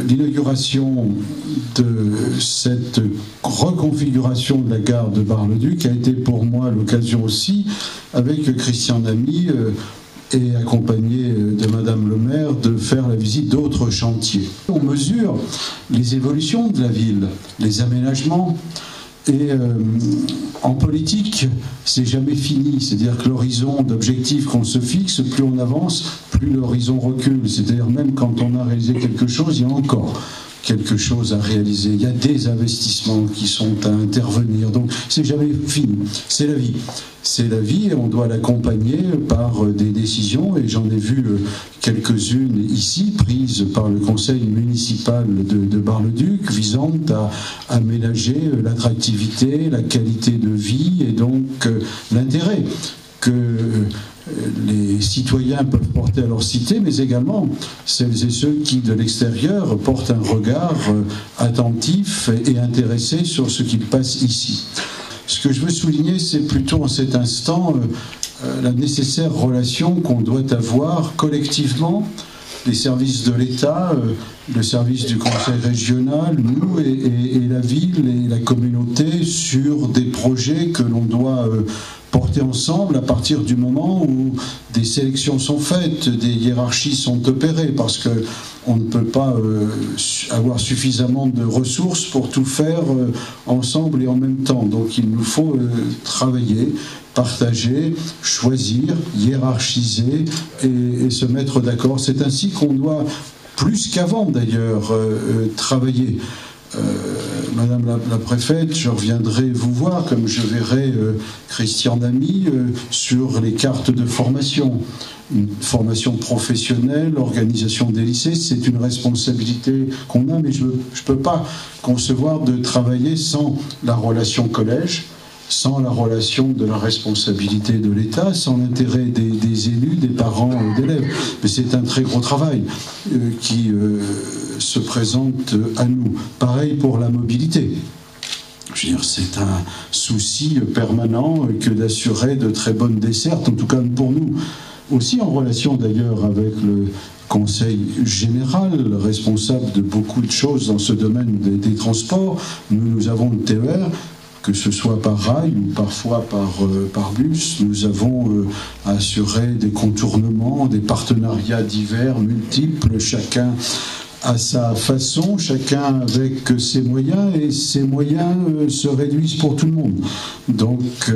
L'inauguration de cette reconfiguration de la gare de Bar-le-Duc a été pour moi l'occasion aussi, avec Christian Lamy et accompagné de Madame le maire, de faire la visite d'autres chantiers. On mesure les évolutions de la ville, les aménagements. Et en politique, c'est jamais fini. C'est-à-dire que l'horizon d'objectifs qu'on se fixe, plus on avance, plus l'horizon recule. C'est-à-dire même quand on a réalisé quelque chose, il y a encore quelque chose à réaliser. Il y a des investissements qui sont à intervenir. Donc c'est jamais fini. C'est la vie. C'est la vie et on doit l'accompagner par des décisions. Et j'en ai vu quelques-unes ici, prises par le conseil municipal de Bar-le-Duc, visant à aménager l'attractivité, la qualité de vie et donc l'intérêt que les citoyens peuvent porter à leur cité, mais également celles et ceux qui, de l'extérieur, portent un regard attentif et intéressé sur ce qui passe ici. Ce que je veux souligner, c'est plutôt en cet instant la nécessaire relation qu'on doit avoir collectivement, les services de l'État, le service du Conseil régional, nous et la ville et la communauté sur des projets que l'on doit porter ensemble à partir du moment où des sélections sont faites, des hiérarchies sont opérées, parce que on ne peut pas avoir suffisamment de ressources pour tout faire ensemble et en même temps. Donc il nous faut travailler, partager, choisir, hiérarchiser et se mettre d'accord. C'est ainsi qu'on doit, plus qu'avant d'ailleurs, travailler. Madame la préfète, je reviendrai vous voir, comme je verrai Christian Lamy, sur les cartes de formation. Une formation professionnelle, l'organisation des lycées, c'est une responsabilité qu'on a, mais je ne peux pas concevoir de travailler sans la relation collège, sans la relation de la responsabilité de l'État, sans l'intérêt des élus, des parents, d'élèves. Mais c'est un très gros travail qui se présente à nous. Pareil pour la mobilité. Je veux dire, c'est un souci permanent que d'assurer de très bonnes dessertes, en tout cas pour nous. Aussi en relation d'ailleurs avec le Conseil général, responsable de beaucoup de choses dans ce domaine des transports. Nous avons le TER, que ce soit par rail ou parfois par bus. Nous avons assuré des contournements, des partenariats divers, multiples, chacun à sa façon, chacun avec ses moyens, et ces moyens se réduisent pour tout le monde. Donc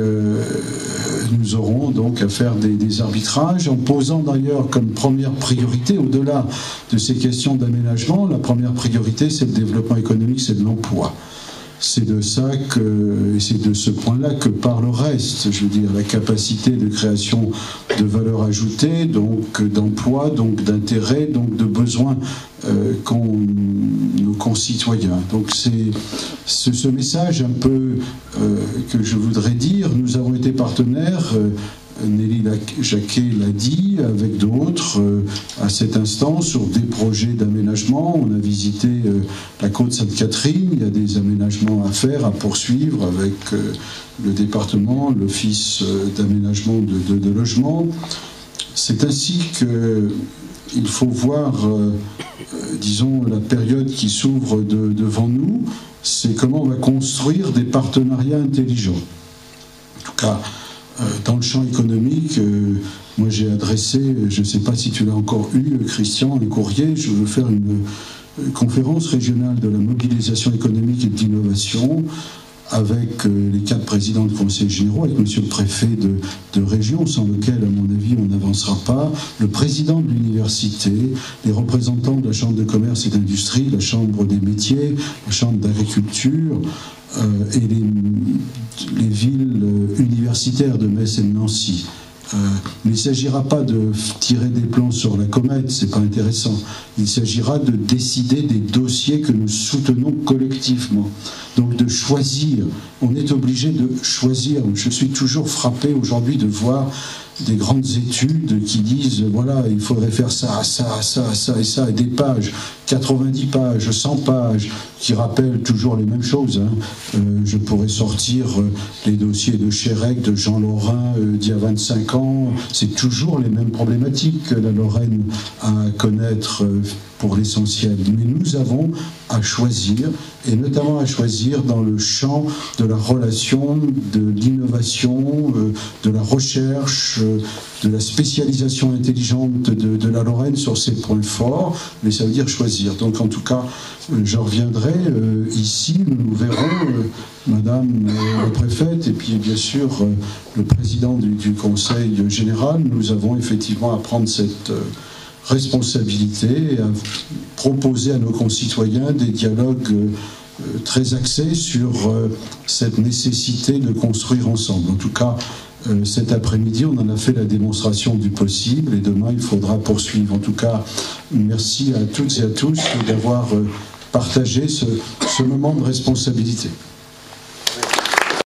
nous aurons donc à faire des arbitrages, en posant d'ailleurs comme première priorité, au-delà de ces questions d'aménagement, la première priorité c'est le développement économique, c'est de l'emploi. C'est de ça et c'est de ce point-là que part le reste, je veux dire, la capacité de création de valeur ajoutée, donc d'emploi, donc d'intérêt, donc de besoins qu'ont nos concitoyens. Donc c'est ce message un peu que je voudrais dire. Nous avons été partenaires, Nelly Jacquet l'a dit, avec d'autres, à cet instant, sur des projets d'aménagement. On a visité la côte Sainte-Catherine, il y a des aménagements à faire, à poursuivre avec le département, l'office d'aménagement de logement. C'est ainsi qu'il faut voir, disons, la période qui s'ouvre devant nous, c'est comment on va construire des partenariats intelligents. En tout cas, dans le champ économique, moi j'ai adressé, je ne sais pas si tu l'as encore eu, Christian, un courrier. Je veux faire une conférence régionale de la mobilisation économique et de l'innovation avec les 4 présidents de conseils généraux, avec monsieur le préfet de région, sans lequel, à mon avis, on n'avancera pas, le président de l'université, les représentants de la Chambre de commerce et d'industrie, la Chambre des métiers, la Chambre d'agriculture, et les villes universitaires de Metz et de Nancy. Mais il ne s'agira pas de tirer des plans sur la comète, c'est pas intéressant. Il s'agira de décider des dossiers que nous soutenons collectivement. Donc de choisir, on est obligé de choisir. Je suis toujours frappé aujourd'hui de voir des grandes études qui disent, voilà, il faudrait faire ça, ça, ça, ça et ça, et des pages 90 pages, 100 pages, qui rappellent toujours les mêmes choses. Je pourrais sortir les dossiers de Chérec, de Jean Lorrain d'il y a 25 ans. C'est toujours les mêmes problématiques que la Lorraine a à connaître pour l'essentiel. Mais nous avons à choisir, et notamment à choisir dans le champ de la relation, de l'innovation, de la recherche, de la spécialisation intelligente de la Lorraine sur ses points forts, mais ça veut dire choisir. Donc en tout cas, je reviendrai ici, nous verrons Madame la préfète et puis bien sûr le président du Conseil général. Nous avons effectivement à prendre cette responsabilité et à proposer à nos concitoyens des dialogues très axés sur cette nécessité de construire ensemble. En tout cas, cet après-midi, on en a fait la démonstration du possible et demain, il faudra poursuivre. En tout cas, merci à toutes et à tous d'avoir partagé ce moment de responsabilité.